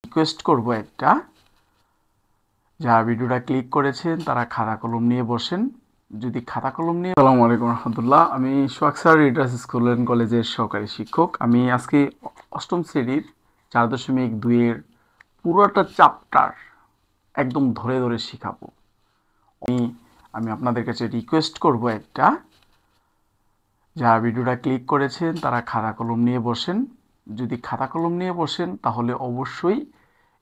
Request করব একটা, যারা ভিডিওটা ক্লিক করেছেন তারা খাতা কলম নিয়ে বসেন। যদি খাতা কলম নিয়ে আসসালামু আলাইকুম রহমতুল্লাহ। আমি সোহাগ স্যার রিডার্স স্কুল অ্যান্ড কলেজের সহকারী শিক্ষক। আমি আজকে অষ্টম শ্রেণীর 4.2-এর পুরোটা চ্যাপ্টার একদম ধরে ধরে শেখাবো। আমি আপনাদের কাছে রিকোয়েস্ট করব একটা, যারা ভিডিওটা ক্লিক করেছেন তারা খাতা কলম নিয়ে বসেন। যদি খাতা কলম নিয়ে বসেন তাহলে অবশ্যই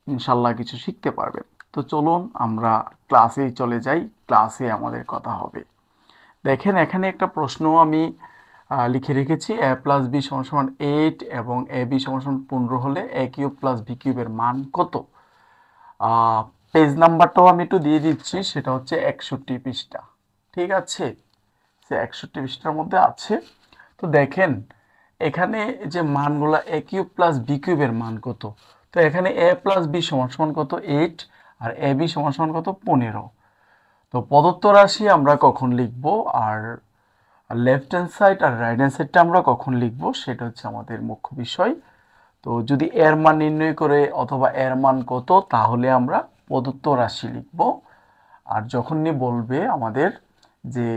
ইনশাল্লাহ কিছু শিখতে পারবেন। তো চলুন আমরা ক্লাসেই চলে যাই, ক্লাসে আমাদের কথা হবে। দেখেন এখানে একটা প্রশ্ন আমি লিখে রেখেছি, a প্লাস বি সমান সমান 8 এবং এ বি সমান সমান 15 হলে এ কিউব প্লাস বি কিউবের মান কত। পেজ নাম্বারটাও আমি একটু দিয়ে দিচ্ছি, সেটা হচ্ছে 61 পৃষ্ঠা। ঠিক আছে, সে 61 পৃষ্ঠার মধ্যে আছে। তো দেখেন এখানে যে মানগুলা এ কিউব প্লাস বি কিউবের মান কত। তো এখানে এ প্লাস বি সমান সমান কত 8 আর এ বি সমান সমান কত 15। তো প্রদত্ত রাশি আমরা কখন লিখব আর লেফট হ্যান্ড সাইড আর রাইট হ্যান্ড সাইডটা আমরা কখন লিখব সেটা হচ্ছে আমাদের মুখ্য বিষয়। তো যদি এর মান নির্ণয় করে অথবা এর মান কত তাহলে আমরা প্রদত্ত রাশি লিখব। আর যখনই বলবে আমাদের যে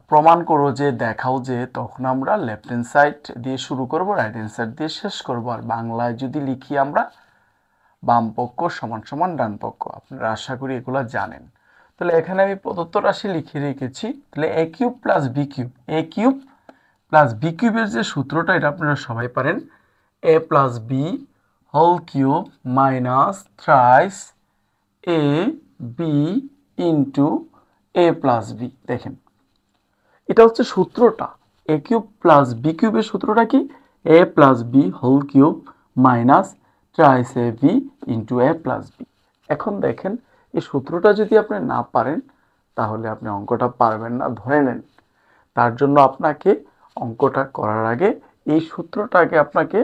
প্রমাণ করো যে দেখাও যে, তখন আমরা লেফট হ্যান্ড সাইড দিয়ে শুরু করব, রাইট হ্যান্ড সাইড দিয়ে শেষ করব। আর বাংলায় যদি লিখি আমরা বাম পক্ষ সমান সমান ডান পক্ষ, আপনারা আশা করি এগুলো জানেন। তাহলে এখানে আমি প্রদত্ত রাশি লিখে রেখেছি। তাহলে A cube plus B cube, A cube plus B কিউবের যে সূত্রটা এটা আপনারা সবাই পারেন, A plus B whole cube minus thrice A B into A plus B. দেখেন এটা হচ্ছে সূত্রটা, এ কিউব প্লাস বি কিউবের সূত্রটা কি, A plus B whole cube minus thrice A B into A plus B. এখন দেখেন এই সূত্রটা যদি আপনি না পারেন তাহলে আপনি অঙ্কটা পারবেন না, ধরে নেন। তার জন্য আপনাকে অঙ্কটা করার আগে এই সূত্রটাকে আপনাকে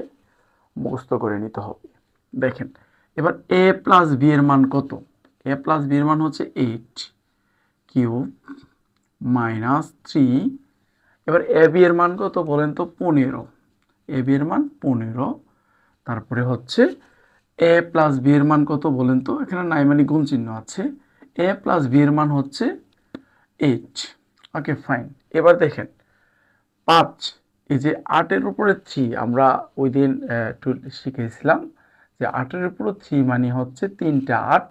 মুখস্থ করে নিতে হবে। দেখেন এবার এ প্লাস বি এর মান কত, এ প্লাস বি এর মান হচ্ছে 8 কিউব মাইনাস 3। এবার এ বি এর মান কত বলেন তো 15, এ বি এর মান 15। তারপরে হচ্ছে এ প্লাস বি এর মান কত বলেন তো, এখানে নাই মানে গুণ চিহ্ন আছে, এ প্লাস বি এর মান হচ্ছে 8। ওকে ফাইন। এবার দেখেন 5, এই যে 8-এর উপরে 3 আমরা ওই দিন একটু শিখেছিলাম যে 8-এর উপরে 3 মানে হচ্ছে 3টা 8,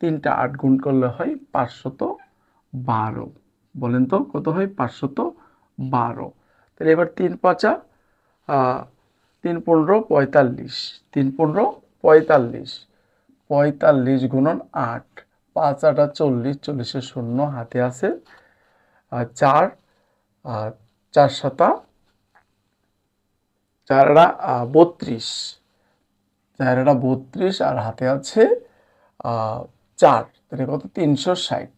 3টা 8 গুণ করলে হয় 512। বলেন তো কত হয় 512। তাহলে এবার 3 5 3 15 45, 3 15 45, 45 গুণন 8, 5 8 40, 40-এর শূন্য হাতে আছে 4, 4 7 4 32, 4 32 আর হাতে আছে 4, তাহলে কত 360।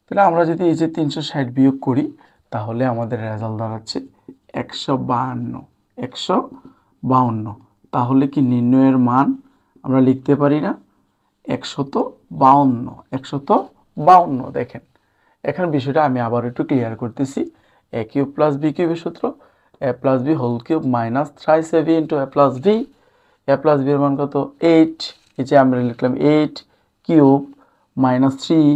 তাহলে আমরা যদি এই যে 360 বিয়োগ করি তাহলে আমাদের রেজাল্ট দাঁড়াচ্ছে 152, 152। তাহলে কি নির্ণয়ের মান আমরা লিখতে পারি না 152, 152। দেখেন এখন বিষয়টা আমি আবার একটু ক্লিয়ার করতেছি। এ কিউব প্লাস বি কিউবের সূত্র A plus B whole cube minus thrice A B into A plus B. A plus B এর মান কত 8, এই যে আমরা লিখলাম 8 কিউব মাইনাস 3,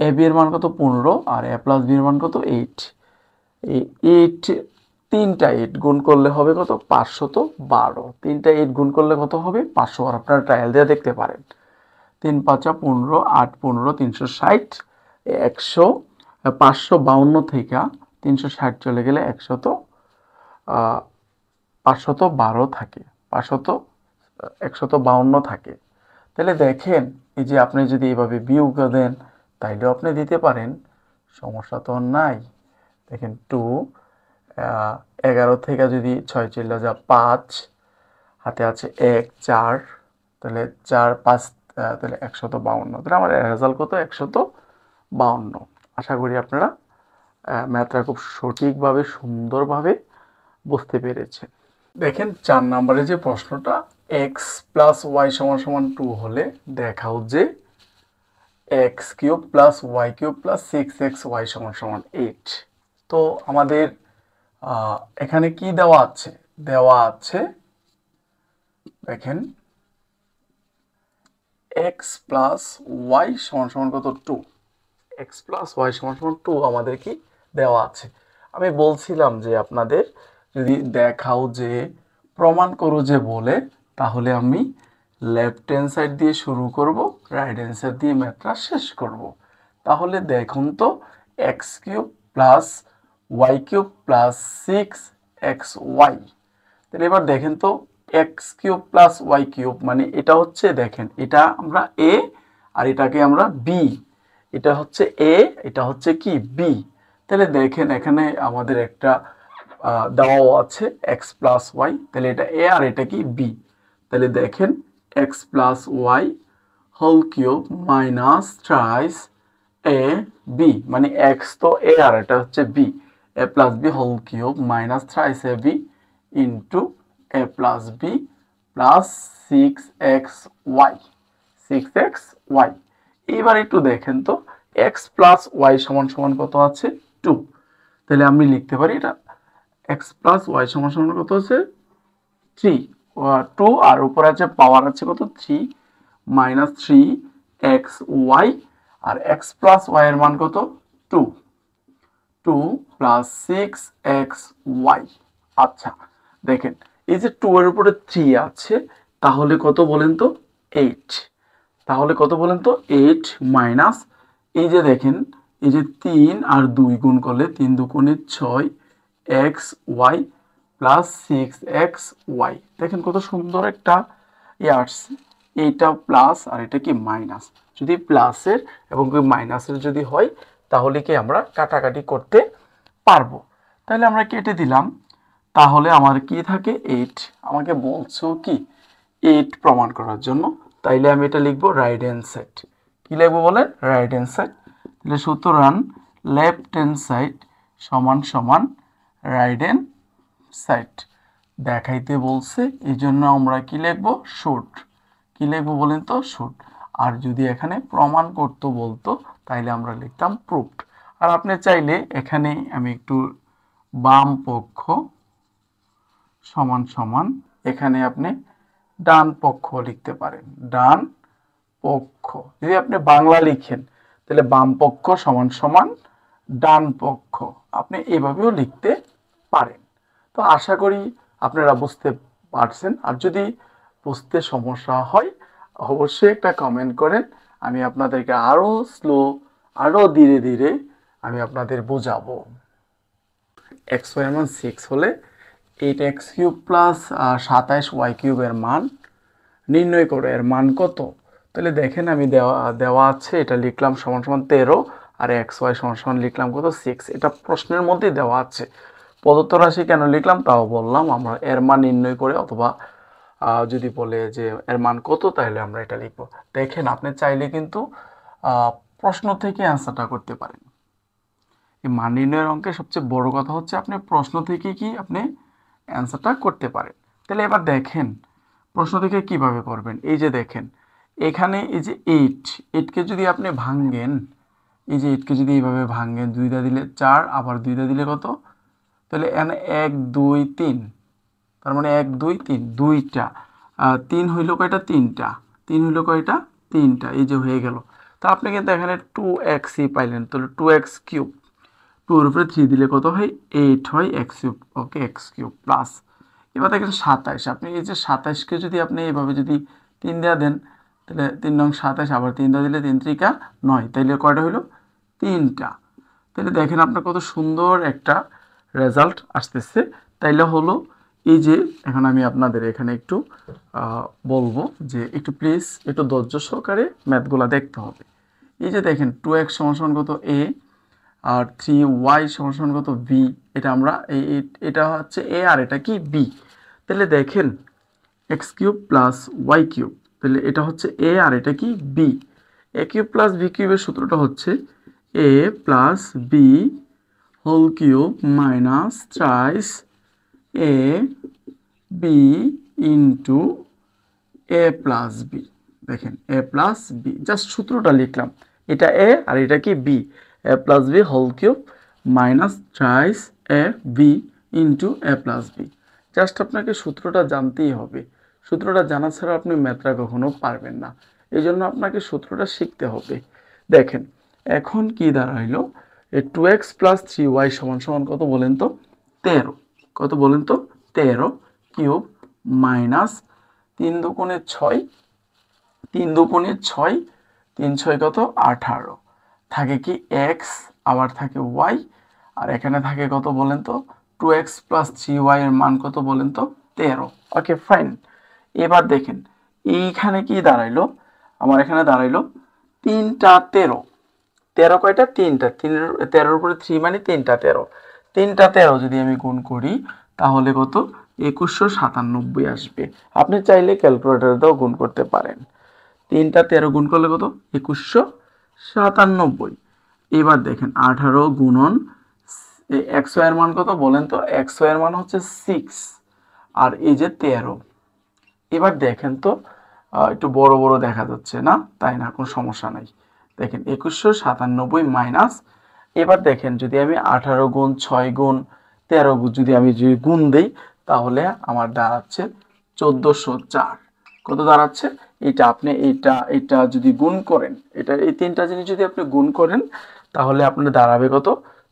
এ বি এর মান কত 15 আর এ প্লাস বি এর মান কত 8। এই 8, 3টা 8 গুণ করলে হবে কত 512, 3টা 8 গুণ করলে কত হবে 500। আর আপনারা ট্রায়াল দিয়ে দেখতে পারেন। 3 5 15, 8 15, 360, 552 থেকে 360 চলে গেলে 512 থাকে, 152 থাকে। তাহলে দেখেন এই যে আপনি যদি এভাবে বিয়োগ দেন তাইলেও আপনি দিতে পারেন, সমস্যা তো নাই। দেখেন 2, 11 থেকে যদি 6 চলে যা 5, হাতে আছে 1 4, তাহলে 4 5 তাহলে 152। তাহলে আমার রেজাল্ট কত 152। আশা করি আপনারা ম্যাথটা খুব সঠিকভাবে সুন্দরভাবে বুঝতে পেরেছেন। দেখেন 4 নম্বরে যে প্রশ্নটা, এক্স প্লাস ওয়াই সমান সমান 2 হলে দেখাও যে x cube plus y cube plus 6x y সমান সমান 8। তো আমাদের এখানে কি দেওয়া আছে, দেওয়া আছে দেখেন এক্স প্লাস ওয়াই সমান সমান কত 2, এক্স প্লাস ওয়াই সমান সমান 2 আমাদের কি দেওয়া আছে। আমি বলছিলাম যে আপনাদের যদি দেখাও যে প্রমাণ করো যে বলে, তাহলে আমি লেফট হ্যান্ড সাইড দিয়ে শুরু করব, রাইট হ্যান্ড সাইড দিয়ে ম্যাথটা শেষ করব। তাহলে দেখুন তো x cube plus y cube plus 6xy, তাহলে এবার দেখেন তো x cube plus y cube মানে এটা হচ্ছে, দেখেন এটা আমরা এ আর এটাকে আমরা বি, এটা হচ্ছে এ, এটা হচ্ছে কি বি। তাহলে দেখেন এখানে আমাদের একটা দেওয়াও আছে এক্স প্লাস ওয়াই, তাহলে এটা এ আর এটা কি বি। তাহলে দেখেন X plus Y whole cube minus thrice A B, মানে এক্স তো এ আর এটা হচ্ছে B, A plus B whole cube minus thrice A B into A plus B plus 6xy, 6xy। এবার একটু দেখেন তো এক্স প্লাস ওয়াই সমান সমান কত আছে 2, তাহলে আমি লিখতে পারি এটা এক্স প্লাস ওয়াই সমান সমান কত আছে 3, 2 আর উপরে আছে পাওয়ার আছে কত 3 মাইনাস 3xy, আর এক্স প্লাস ওয়াই এর মান কত 2, 2 প্লাস 6xy। আচ্ছা দেখেন এই যে 2 এর উপরে 3 আছে, তাহলে কত বলেন তো 8, তাহলে কত বলেন তো 8 মাইনাস এই যে দেখেন এই যে 3 আর 2 গুণ করলে 3 দুগুণে 6 এক্স ওয়াই প্লাস 6xy, দেখেন কত সুন্দর একটা আসছে। এইটা প্লাস আর এটা কি মাইনাস, যদি প্লাসের এবং মাইনাসের যদি হয় তাহলে কি আমরা কাটাকাটি করতে পারবো। তাহলে আমরা কেটে দিলাম, তাহলে আমার কি থাকে 8, আমাকে বলছো কি 8 প্রমাণ করার জন্য, তাইলে আমি এটা লিখবো রাইট হ্যান্ড সাইড। কি লিখবো বলেন রাইট হ্যান্ড সাইড, তাহলে সুতরাং লেফট হ্যান্ড সাইড সমান সমান রাইট হ্যান্ড সাইড দেখাইতে বলছে, এই জন্য আমরা কি লিখবো শুড, কি লিখবো বলেন তো শুড। আর যদি এখানে প্রমাণ করতে বলতো তাইলে আমরা লিখতাম প্রুভড। আর আপনি চাইলে এখানে আমি একটু বাম পক্ষ সমান সমান এখানে আপনি ডান পক্ষ লিখতে পারেন, ডান পক্ষ। যদি আপনি বাংলা লিখেন তাহলে বাম পক্ষ সমান সমান ডান পক্ষ, আপনি এভাবেও লিখতে পারেন। তো আশা করি আপনারা বুঝতে পারছেন, আর যদি বুঝতে সমস্যা হয় অবশ্যই একটা কমেন্ট করেন, আমি আপনাদেরকে আরো স্লো আরো ধীরে ধীরে আমি আপনাদের বোঝাবো। এক্স ওয়াই এর মান 6 হলে 8x কিউব প্লাস 27y কিউবের মান নির্ণয় করো, এর মান কত। তাহলে দেখেন আমি দেওয়া আছে এটা লিখলাম সমান সমান 13 আর এক্স ওয়াই সমান সমান লিখলাম কত 6, এটা প্রশ্নের মধ্যে দেওয়া আছে। প্রদত্ত রাশি কেন লিখলাম তাও বললাম, আমরা এর মান নির্ণয় করে অথবা যদি বলে যে এর মান কত তাহলে আমরা এটা লিখবো। দেখেন আপনি চাইলে কিন্তু প্রশ্ন থেকে অ্যান্সারটা করতে পারেন। এই মান নির্ণয়ের অঙ্কের সবচেয়ে বড় কথা হচ্ছে আপনি প্রশ্ন থেকে কি আপনি অ্যান্সারটা করতে পারেন। তাহলে এবার দেখেন প্রশ্ন থেকে কিভাবে করবেন, এই যে দেখেন এখানে এই যে 8কে যদি আপনি ভাঙেন, এই যে 8কে যদি এইভাবে ভাঙেন 2 দিলে 4 আবার 2 দিলে কত, তাহলে এখানে 1 2 3, তার মানে 1 2 3 2টা 3 হইল কয়টা 3টা, 3 হইল কয়টা 3টা, এই যে হয়ে গেল। তা আপনি কিন্তু এখানে 2xই পাইলেন, তাহলে 2x কিউব, 2 এর উপরে 3 দিলে কত হয় 8 হয় x কিউব, ওকে x কিউব প্লাস এবার দেখেন 27, আপনি এই যে 27কে যদি আপনি এইভাবে যদি 3 দেওয়া দেন তাহলে 3 নং 27 আবার 3 দেওয়া দিলে 3 3 9, তাইলে কয়টা হলো 3টা। তাহলে দেখেন আপনার কত সুন্দর একটা রেজাল্ট আসতেছে। তাইলে হলো এই যে এখন আমি আপনাদের এখানে একটু বলবো যে একটু প্লিজ একটু ধৈর্য সহকারে ম্যাথগুলো দেখতে হবে। এই যে দেখেন 2x সমান সমান কত a আর 3y সমান সমান কত b, এটা আমরা এটা হচ্ছে a আর এটা কি b। তাহলে দেখেন x cube plus y cube, তাহলে এটা হচ্ছে a আর এটা কি b। a cube plus b কিউবের সূত্রটা হচ্ছে a plus b whole cube minus thrice a b into a plus b। দেখেন a প্লাস b, জাস্ট সূত্রটা লিখলাম, এটা a আর এটা কি b, a plus b whole cube minus thrice a b into a plus b। Just আপনাকে সূত্রটা জানতেই হবে, সূত্রটা জানা ছাড়া আপনি ম্যাথটা কখনো পারবেন না, এই জন্য আপনাকে সূত্রটা শিখতে হবে। দেখেন এখন কি দাঁড়াইলো, 2x প্লাস 3y সমান সমান কত বলেন তো? 13। কত বলেন তো? 13 কিউব মাইনাস 3 দুগুণে 6, 3 দুগুণে 6, 3 6 কত? 18। থাকে কি x, আবার থাকে y, আর এখানে থাকে কত বলেন তো? 2x প্লাস 3y এর মান কত বলেন তো? 13। ওকে ফাইন। এবার দেখেন এইখানে কি দাঁড়াইলো, আমার এখানে দাঁড়াইলো 3টা 13। 13 কয়টা? 3টা। 13 উপরে 3 মানে 3টা 13। 3টা 13 যদি আমি গুণ করি তাহলে কত? 2197 আসবে। আপনি চাইলে ক্যালকুলেটর দিয়েও গুণ করতে পারেন। 3টা 13 গুণ করলে কত? 2197। এবার দেখেন 18 গুণন এক্স ওয়াই এর মান কত বলেন তো? এক্স ওয়াই এর মান হচ্ছে 6 আর এই যে 13। এবার দেখেন তো একটু বড় বড় দেখা যাচ্ছে না? তাই না, কোনো সমস্যা নাই। দেখেন 2197 মাইনাস, এবার দেখেন যদি আমি 18 গুণ 6 গুণ 13 যদি আমি গুণ দেই তাহলে আমার দাঁড়াচ্ছে 1404। কত দাঁড়াচ্ছে? এটা আপনি এটা যদি গুণ করেন, এটা এই তিনটা জিনিস যদি আপনি গুণ করেন তাহলে আপনার দাঁড়াবে কত?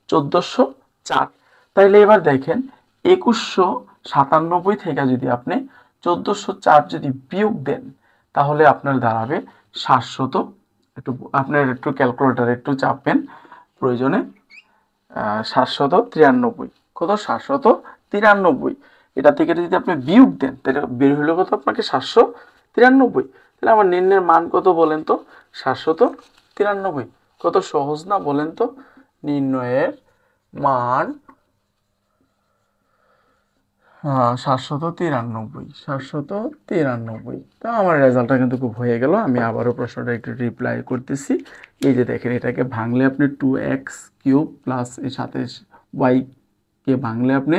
1404। তাইলে এবার দেখেন 2197 থেকে যদি আপনি 1404 যদি বিয়োগ দেন তাহলে আপনার দাঁড়াবে 700। একটু আপনার একটু ক্যালকুলেটর একটু চাপবেন প্রয়োজনে। 793। কত? 793। এটা থেকে যদি আপনি বিয়োগ দেন তাহলে বের হলো কত? আপনাকে 793। তাহলে আমার নির্ণয়ের মান কত বলেন তো? 793। কত সহজ না বলেন তো? নির্ণয়ের মান 793। 793। তা আমার রেজাল্টটা কিন্তু খুব হয়ে গেল। আমি আবারও প্রশ্নটা একটু রিপ্লাই করতেছি। এই যে দেখেন এটাকে ভাঙলে আপনি 2x কিউব প্লাস এর সাথে y কে ভাঙলে আপনি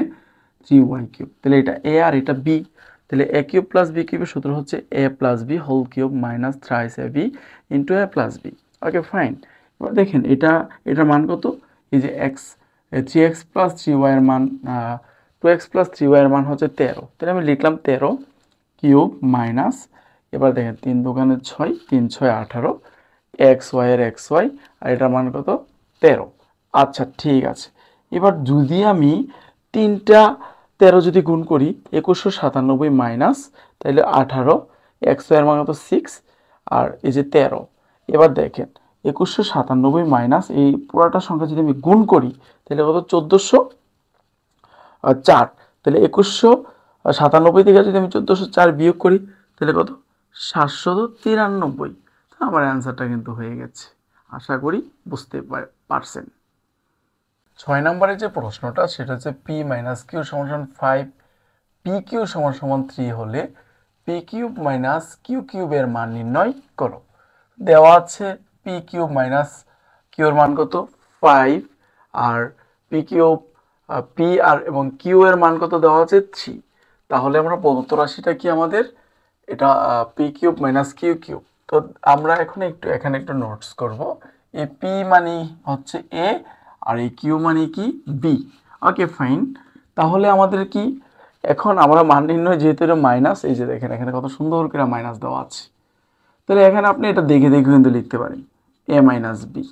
3y কিউব, তাহলে এটা a আর এটা b। তাহলে a কিউব প্লাস b কিউবের সূত্র হচ্ছে a plus b whole cube minus thrice ab into a plus b। Okay fine. এবার দেখেন এটার মান কত? এই যে x 3x প্লাস 3y এর মান 2x প্লাস 3y এর মান হচ্ছে 13। তাহলে আমি লিখলাম 13 কিউব মাইনাস, এবার দেখেন 3 দুগুণে 6, 3 6 18, এক্স ওয়াই এর এক্স ওয়াই, আর এটার মান কত? 13। আচ্ছা ঠিক আছে। এবার যদি আমি 3টা 13 যদি গুণ করি 2197 মাইনাস তাহলে 18, এক্স ওয়াই এর মান কত? 6 আর এই যে 13। এবার দেখেন 2197 মাইনাস এই পুরাটা সংখ্যা যদি আমি গুণ করি তাহলে কত? 1404। তাহলে 2197 থেকে যদি আমি 1404 বিয়োগ করি তাহলে কত? 793। আমার অ্যান্সারটা কিন্তু হয়ে গেছে, আশা করি বুঝতে পারছেন। 6 নম্বরে যে প্রশ্নটা সেটা হচ্ছে p মাইনাস কিউ সমান 5, পি কিউ সমান 3 হলে পি কিউব মাইনাস কিউ কিউবের মান নির্ণয় করো। দেওয়া আছে পি কিউব মাইনাস কিউ এর মান কত? 5 আর পি কিউব পি আর এবং কিউ এর মান কত দেওয়া আছে? 3। তাহলে আমরা প্রদত্ত রাশিটা কি আমাদের? এটা P cube minus Q cube. তো আমরা এখানে একটু নোটস করব। এই পি মানে হচ্ছে এ আর এই কিউ মানে কি? বি। Okay fine. তাহলে আমাদের কি এখন আমরা মান নির্ণয়, যেহেতু এটা মাইনাস, এই যে দেখেন এখানে কত সুন্দর করে মাইনাস দেওয়া আছে, তাহলে এখানে আপনি এটা দেখে দেখে কিন্তু লিখতে পারেন এ মাইনাস বি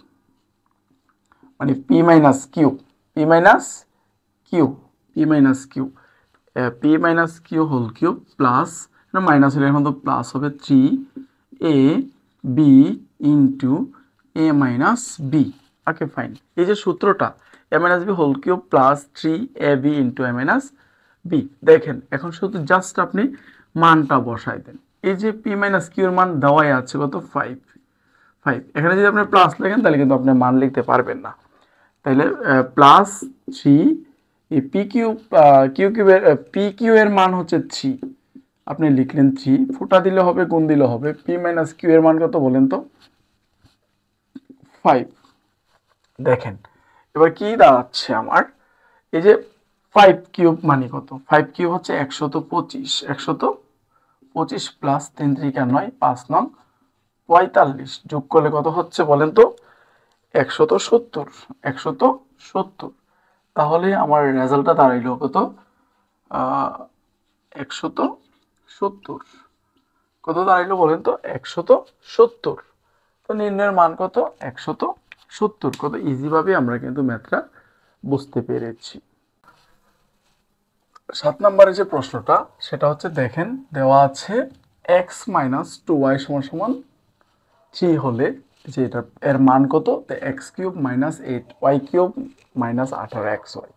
মানে P minus Q, P minus Q, P minus Q, P minus Q whole cube plus, minus হলে এখন তো প্লাস হবে 3 A B into A minus B. Okay fine. এই যে সূত্রটা A minus B whole cube plus 3 A B into A minus B, দেখেন এখন শুধু জাস্ট আপনি মানটা বসাই দেন। এই যে পি মাইনাস কিউ এর মান দেওয়াই আছে কত? 5। এখানে যদি আপনি প্লাস লেখেন তাহলে কিন্তু আপনি মান লিখতে পারবেন না। তাহলে প্লাস 3 এই পি কিউ কিউবের পি কিউ এর মান হচ্ছে 3, আপনি লিখলেন 3, ফুটা দিলে হবে গুণ দিলে হবে। পি মাইনাস কিউ এর মান কত বলেন তো? 5। দেখেন এবার কি দাঁড়াচ্ছে আমার, এই যে 5 কিউব মানে কত? 5 কিউব হচ্ছে 125, 125 প্লাস 3 3 9, 5 নং 45 যোগ করলে কত হচ্ছে বলেন তো? 170। 170। তাহলে আমার রেজাল্টটা দাঁড়াইলো কত? 170 70। কত দাঁড়াইলো বলেন তো? 170। তো নির্ণয়ের মান কত? 170। কত ইজি ভাবে আমরা কিন্তু ম্যাথটা বুঝতে পেরেছি। 7 নম্বরে যে প্রশ্নটা সেটা হচ্ছে, দেখেন দেওয়া আছে x - 2y = 3 হলে যে এটা এর মান কত? x³ - 8 y³ - 18xy।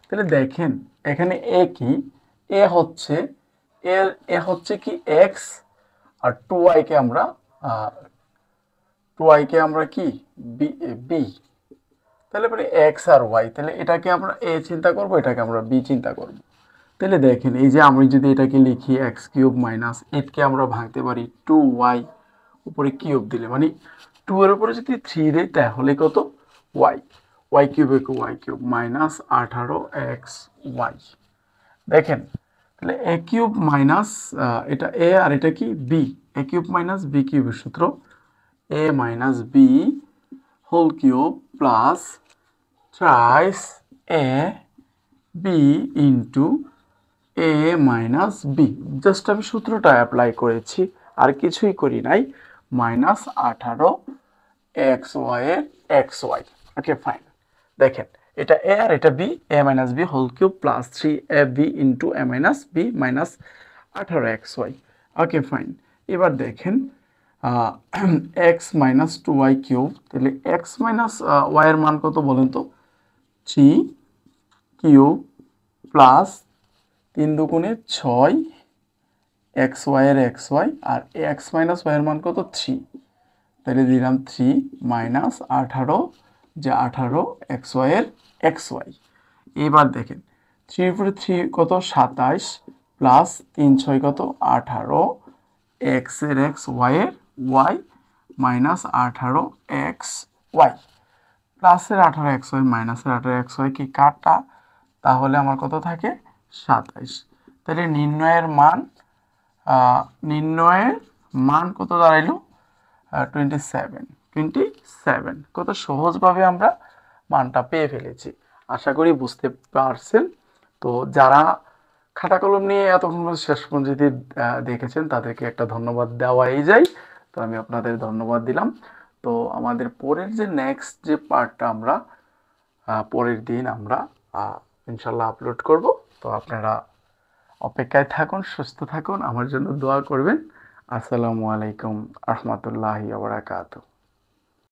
তাহলে দেখেন এখানে এ কি? এ হচ্ছে কি x, আর 2y কে আমরা কি বি। তাহলে পরে এক্স আর ওয়াই, তাহলে এটাকে আমরা এ চিন্তা করব, এটাকে আমরা বি চিন্তা করব। তাহলে দেখেন এই যে আমি যদি এটাকে লিখি x³ - 8 কে আমরা ভাঙতে পারি 2y উপরে কিউব দিলে, মানে 2 এর উপরে যদি 3 দেই তাহলে কত? y। y³ -18xy। দেখেন তাহলে a³ মাইনাস এটা a আর এটা কি b, a³ - b³ এর সূত্র a - b whole cube plus thrice a b into a minus B. Just আমি সূত্রটা অ্যাপ্লাই করেছি, আর কিছুই করি নাই। -18 এর xy। Okay fine. দেখেন এটা a আর এটা b, a minus b whole cube plus 3ab into a minus b minus 18xy। Okay fine. এবার দেখেন x - 2y কিউব, তাহলে x মাইনাস y এর মান কত বলেন তো? 3 কিউব প্লাস 3 দুগুণে 6 xy এর xy, আর x মাইনাস y এর মান কত? 3। তাহলে দিলাম 3 মাইনাস 18, যে 18 xy এর xy। এবার দেখেন 3 উপরে 3 কত? 27 প্লাস 3 6 কত? 18 x এর x y এর y মাইনাস 18 x y। প্লাসের 18xy মাইনাসের 18xy কি কাটা? তাহলে আমার কত থাকে? 27। তাহলে নির্ণয়ের মান কত দাঁড়াইলো? 27। কত সহজভাবে আমরা মানটা পেয়ে ফেলেছি। আশা করি বুঝতে পারছেন। তো যারা খাতা কলম নিয়ে এতক্ষণ শেষ পর্যন্ত দেখেছেন তাদেরকে একটা ধন্যবাদ দেওয়াই যায়। তো আমি আপনাদের ধন্যবাদ দিলাম। তো আমাদের পরের যে নেক্সট যে পার্টটা আমরা পরের দিন আমরা ইনশাল্লাহ আপলোড করব। তো আপনারা অপেক্ষায় থাকুন, সুস্থ থাকুন, আমার জন্য দোয়া করবেন। আসসালামু আলাইকুম রহমতুল্লাহি ওয়া বারাকাতুহু।